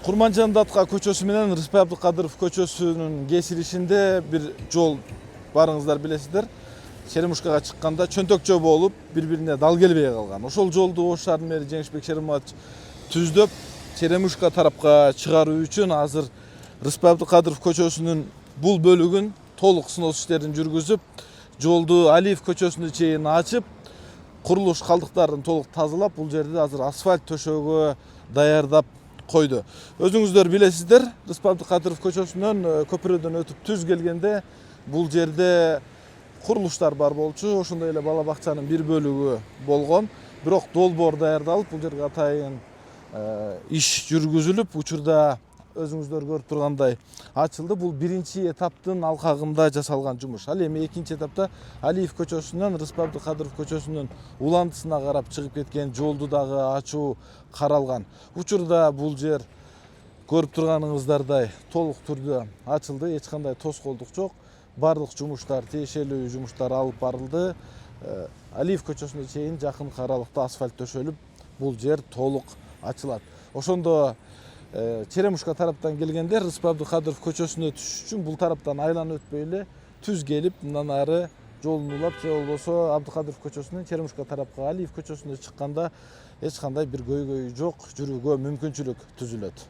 Курманжан-Датка көчөсү менен Рыспай Абдыкадыров көчөсүнүн кесилишинде бир жол барыңыздар билесиздер. Черемушкага чыкканда чөнтөк жол болуп, бири-бирине дал келбей калган. Ошол жолду Ош шаарынын мэри Жеңишбек Шеримович түздөп, Черемушка тарапка чыгаруу үчүн азыр Рыспай Абдыкадыров көчөсүнүн бул бөлүгүн толук сыноо иштерин жүргүзүп, жолду Алиев көчөсүнө чейин ачып, курулуш калдыктарын толук тазалап, бул жерде азыр асфальт төшөөгө даярдап койду. Өзүңүздөр билесиздер, Рыспай Абдыкадыров көчөсүнөн көпүрөдөн өтүп түз келгенде бул жерде курулуштар бар болчу, ошондой эле бала бакчанын бир бөлүгү болгон. Бирок долбоор даярдалып, бул жерге атайын иш жүргүзүлүп, учурда өзүңүздөр көрүп тургандай ачылды. Бул биринчи этаптын алкагында жасалган жумуш. Ал эми экинчи этапта Алиев көчөсүнөн Рыспай Абдыкадыров көчөсүнүн улантысына карап чыгып кеткен жолду дагы ачуу каралган. Учурда бул жер көрүп турганыңыздардай толук түрдө ачылды, эч кандай тоскоолдук жок. Барлык жумуштар, тиешелүү жумуштар алып барылды. Алиев көчөсүнө чейин жакын аралыкта асфальт төшөлүп, бул жер толук ачылат. Ошондо Черемушка тараптан келгенде Рыспай Абдыкадыров көчөсүнө түшүш үчүн бул тараптан айланып өтпөй эле түз келип, мындан ары жолун улап, же болбосо Абдыкадыров көчөсүнөн Черемушка тарапка Алиев көчөсүнө чыкканда эч кандай бир көйгөй жок, жүрүүгө мүмкүнчүлүк түзүлөт.